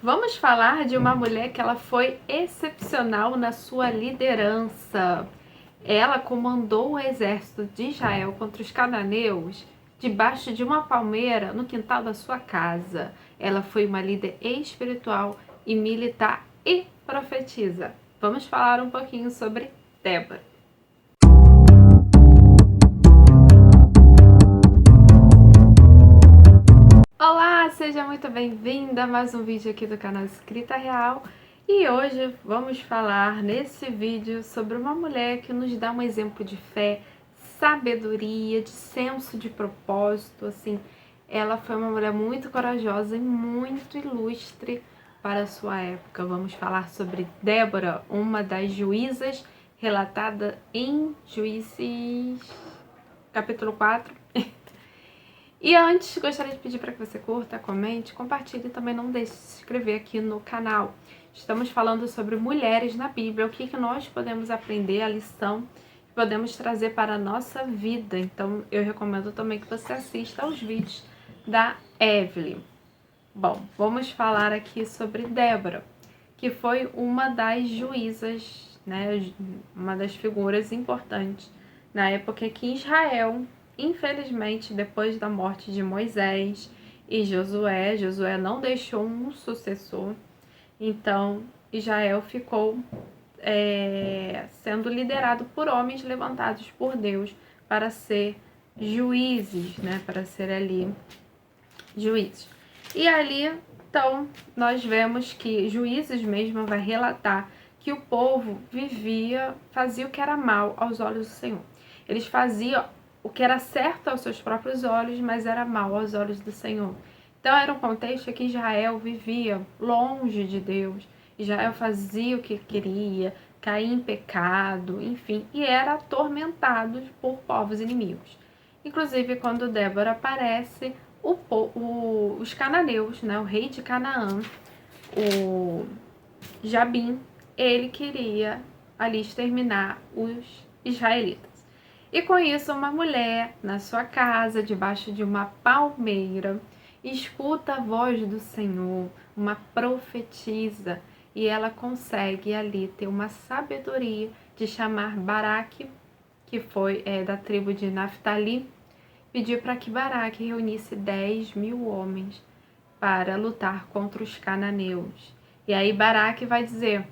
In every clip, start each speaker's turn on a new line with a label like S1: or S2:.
S1: Vamos falar de uma mulher que ela foi excepcional na sua liderança. Ela comandou o exército de Israel contra os cananeus debaixo de uma palmeira no quintal da sua casa. Ela foi uma líder espiritual e militar e profetisa. Vamos falar um pouquinho sobre Débora. Olá, seja muito bem-vinda a mais um vídeo aqui do canal Escrita Real. E hoje vamos falar nesse vídeo sobre uma mulher que nos dá um exemplo de fé, sabedoria, de senso de propósito, assim. Ela foi uma mulher muito corajosa e muito ilustre para a sua época. Vamos falar sobre Débora, uma das juízas relatada em Juízes capítulo 4. E antes, gostaria de pedir para que você curta, comente, compartilhe e também não deixe de se inscrever aqui no canal. Estamos falando sobre mulheres na Bíblia, o que nós podemos aprender, a lição que podemos trazer para a nossa vida. Então, eu recomendo também que você assista aos vídeos da Evelyn. Bom, vamos falar aqui sobre Débora, que foi uma das juízas, né, uma das figuras importantes na época que Israel, infelizmente, depois da morte de Moisés e Josué não deixou um sucessor, então Israel ficou sendo liderado por homens levantados por Deus para ser juízes, né, para ser ali juízes. E ali, então, nós vemos que Juízes mesmo vai relatar que o povo fazia o que era mal aos olhos do Senhor. Eles faziam o que era certo aos seus próprios olhos, mas era mal aos olhos do Senhor. Então era um contexto que Israel vivia longe de Deus. Israel fazia o que queria, caía em pecado, enfim, e era atormentado por povos inimigos. Inclusive, quando Débora aparece, os cananeus, né, o rei de Canaã, o Jabim, ele queria ali exterminar os israelitas. E com isso, uma mulher na sua casa, debaixo de uma palmeira, escuta a voz do Senhor, uma profetisa, e ela consegue ali ter uma sabedoria de chamar Baraque, que foi da tribo de Naftali, pediu para que Baraque reunisse 10.000 homens para lutar contra os cananeus. E aí Baraque vai dizer: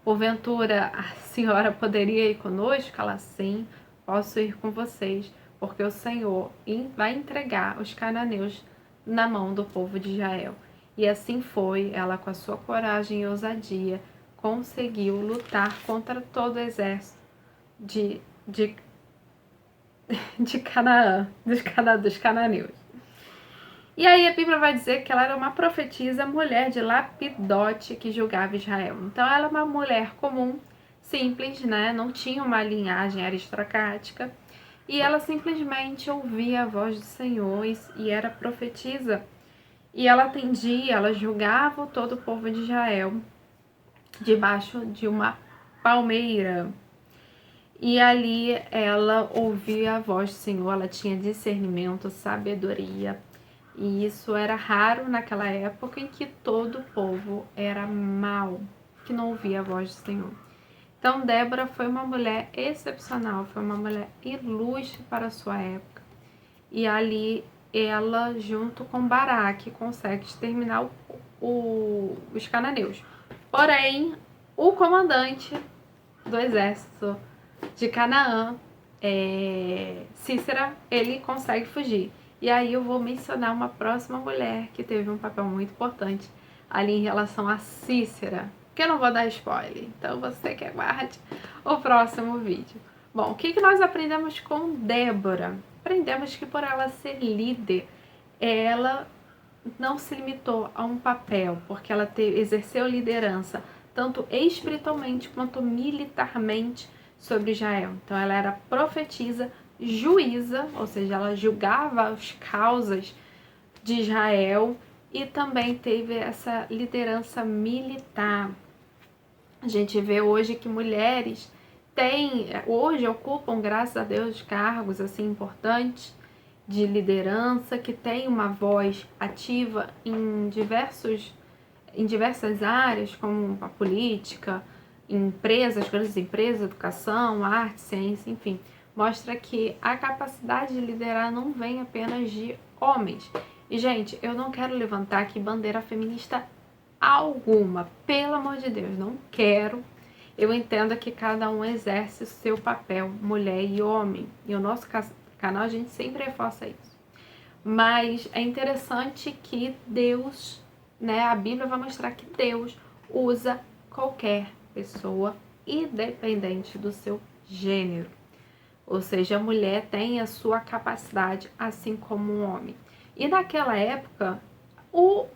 S1: porventura a senhora poderia ir conosco? Ela: sim, posso ir com vocês, porque o Senhor vai entregar os cananeus na mão do povo de Israel. E assim foi, ela com a sua coragem e ousadia conseguiu lutar contra todo o exército de Canaã, dos cananeus. E aí a Bíblia vai dizer que ela era uma profetisa, mulher de Lapidote, que julgava Israel. Então ela é uma mulher comum, simples, né? Não tinha uma linhagem aristocrática. E ela simplesmente ouvia a voz do Senhor e era profetisa. E ela atendia, ela julgava todo o povo de Israel debaixo de uma palmeira. E ali ela ouvia a voz do Senhor, ela tinha discernimento, sabedoria. E isso era raro naquela época em que todo o povo era mau, que não ouvia a voz do Senhor. Então Débora foi uma mulher excepcional, foi uma mulher ilustre para a sua época. E ali ela, junto com Baraque, consegue exterminar os cananeus. Porém, o comandante do exército de Canaã, Cícera, ele consegue fugir. E aí eu vou mencionar uma próxima mulher que teve um papel muito importante ali em relação a Cícera, que eu não vou dar spoiler, então você que aguarde o próximo vídeo. Bom, o que nós aprendemos com Débora? Aprendemos que por ela ser líder, ela não se limitou a um papel, porque ela exerceu liderança tanto espiritualmente quanto militarmente sobre Israel. Então ela era profetisa, juíza, ou seja, ela julgava as causas de Israel e também teve essa liderança militar. A gente vê hoje que mulheres hoje ocupam, graças a Deus, cargos assim importantes de liderança, que têm uma voz ativa em diversos em diversas áreas, como a política, empresas, grandes empresas, educação, arte, ciência, enfim, mostra que a capacidade de liderar não vem apenas de homens. E, gente, eu não quero levantar aqui bandeira feminista alguma, pelo amor de Deus, não quero. Eu entendo que cada um exerce o seu papel, mulher e homem, e o nosso canal a gente sempre reforça isso. Mas é interessante que Deus, né, a Bíblia vai mostrar que Deus usa qualquer pessoa, independente do seu gênero. Ou seja, a mulher tem a sua capacidade, assim como o homem. E naquela época, o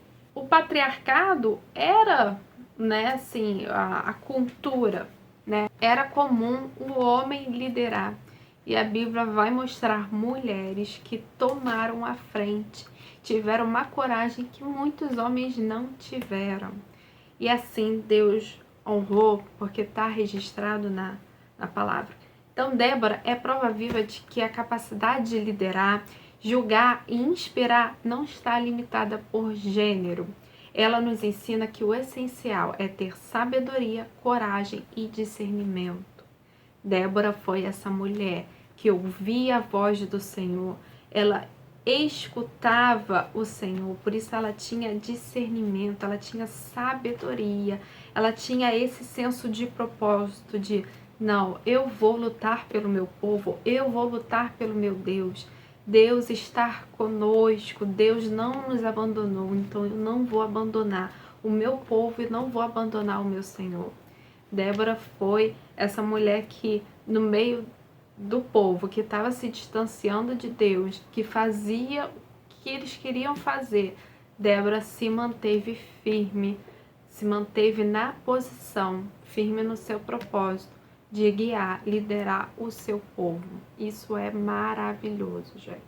S1: patriarcado era, né, assim, a cultura, né? Era comum o homem liderar. E a Bíblia vai mostrar mulheres que tomaram a frente, tiveram uma coragem que muitos homens não tiveram. E assim Deus honrou, porque está registrado na palavra. Então, Débora é prova viva de que a capacidade de liderar, julgar e inspirar não está limitada por gênero. Ela nos ensina que o essencial é ter sabedoria, coragem e discernimento. Débora foi essa mulher que ouvia a voz do Senhor, ela escutava o Senhor, por isso ela tinha discernimento, ela tinha sabedoria, ela tinha esse senso de propósito de, não, eu vou lutar pelo meu povo, eu vou lutar pelo meu Deus. Deus está conosco, Deus não nos abandonou, então eu não vou abandonar o meu povo e não vou abandonar o meu Senhor. Débora foi essa mulher que, no meio do povo, que estava se distanciando de Deus, que fazia o que eles queriam fazer, Débora se manteve firme, se manteve na posição, firme no seu propósito de guiar, liderar o seu povo. Isso é maravilhoso, gente.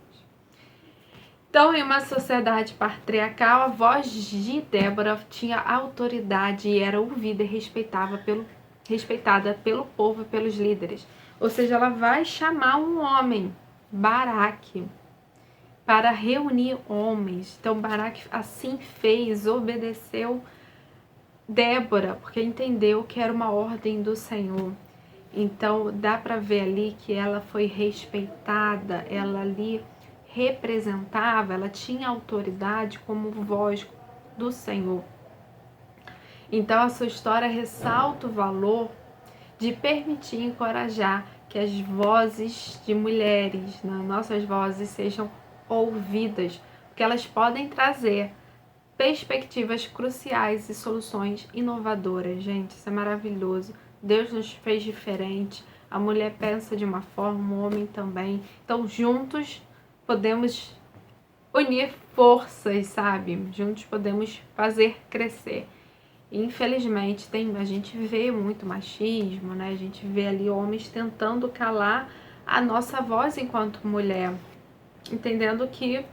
S1: Então, em uma sociedade patriarcal, a voz de Débora tinha autoridade e era ouvida e respeitada pelo povo e pelos líderes. Ou seja, ela vai chamar um homem, Baraque, para reunir homens. Então, Baraque assim fez, obedeceu Débora, porque entendeu que era uma ordem do Senhor. Então, dá para ver ali que ela foi respeitada, ela ali representava, ela tinha autoridade como voz do Senhor. Então, a sua história ressalta o valor de permitir e encorajar que as vozes de mulheres, né, nossas vozes, sejam ouvidas, porque elas podem trazer perspectivas cruciais e soluções inovadoras. Gente, isso é maravilhoso. Deus nos fez diferente. A mulher pensa de uma forma, o homem também. Então, juntos podemos unir forças, sabe? Juntos podemos fazer crescer. Infelizmente, a gente vê muito machismo, né? A gente vê ali homens tentando calar a nossa voz enquanto mulher, entendendo que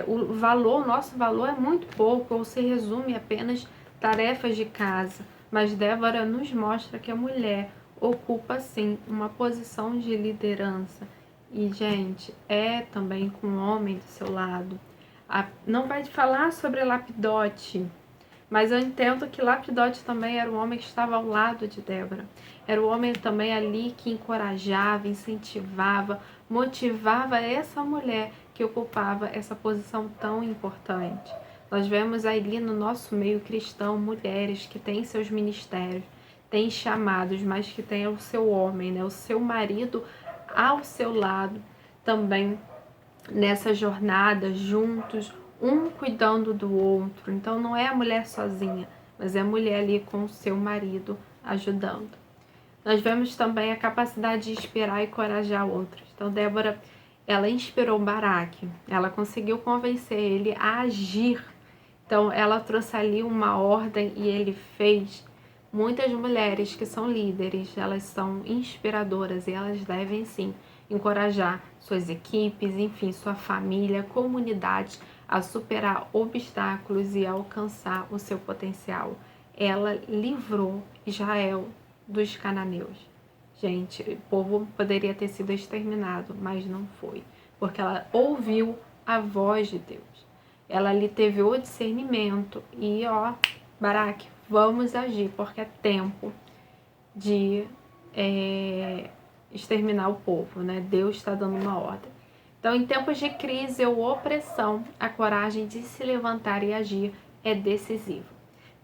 S1: o nosso valor é muito pouco, ou se resume apenas tarefas de casa. Mas Débora nos mostra que a mulher ocupa, sim, uma posição de liderança. E, gente, é também com o homem do seu lado. Não vai falar sobre Lapidote, mas eu entendo que Lapidote também era um homem que estava ao lado de Débora. Era o homem também ali que encorajava, incentivava, motivava essa mulher que ocupava essa posição tão importante. Nós vemos ali no nosso meio cristão mulheres que têm seus ministérios, têm chamados, mas que têm o seu homem, né, o seu marido ao seu lado também nessa jornada, juntos, um cuidando do outro. Então não é a mulher sozinha, mas é a mulher ali com o seu marido ajudando. Nós vemos também a capacidade de inspirar e encorajar outros. Então Débora, ela inspirou Baraque, ela conseguiu convencer ele a agir. Então ela trouxe ali uma ordem e ele fez. Muitas mulheres que são líderes, elas são inspiradoras e elas devem sim encorajar suas equipes, enfim, sua família, comunidade a superar obstáculos e alcançar o seu potencial. Ela livrou Israel dos cananeus. Gente, o povo poderia ter sido exterminado, mas não foi, porque ela ouviu a voz de Deus. ela ali teve o discernimento e, ó, Baraque, vamos agir, porque é tempo de exterminar o povo, né? Deus está dando uma ordem. Então, em tempos de crise ou opressão, a coragem de se levantar e agir é decisiva.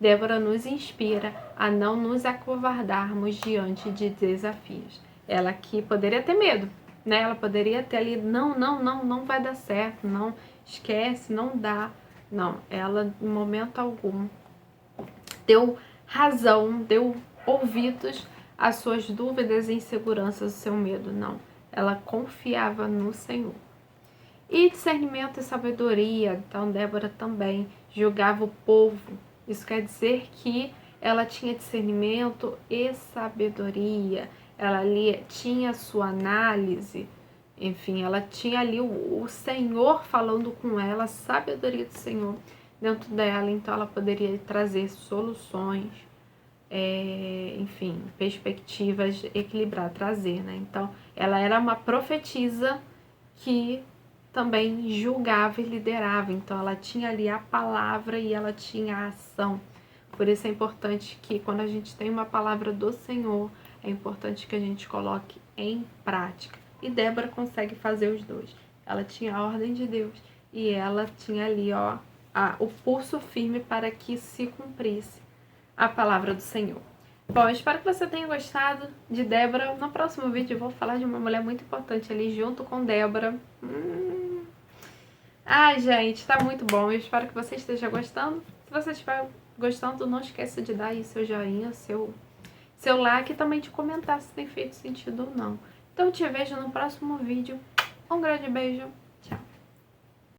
S1: Débora nos inspira a não nos acovardarmos diante de desafios. Ela que poderia ter medo, né? Ela poderia ter ali, não vai dar certo, não, esquece, não dá. Não, ela em momento algum deu razão, deu ouvidos às suas dúvidas e inseguranças, o seu medo, não. Ela confiava no Senhor. E discernimento e sabedoria, então Débora também julgava o povo. Isso quer dizer que ela tinha discernimento e sabedoria, ela ali tinha sua análise, enfim, ela tinha ali o Senhor falando com ela, a sabedoria do Senhor dentro dela, então ela poderia trazer soluções, enfim, perspectivas, equilibrar, trazer, né? Então, ela era uma profetisa que também julgava e liderava, então ela tinha ali a palavra e ela tinha a ação. Por isso é importante que quando a gente tem uma palavra do Senhor, é importante que a gente coloque em prática. E Débora consegue fazer os dois. Ela tinha a ordem de Deus e ela tinha ali, ó, o pulso firme para que se cumprisse a palavra do Senhor. Bom, espero que você tenha gostado de Débora. No próximo vídeo eu vou falar de uma mulher muito importante ali junto com Débora. Ai, gente, tá muito bom. Eu espero que você esteja gostando. Se você estiver gostando, não esqueça de dar aí seu joinha, seu like e também de comentar se tem feito sentido ou não. Então, te vejo no próximo vídeo. Um grande beijo.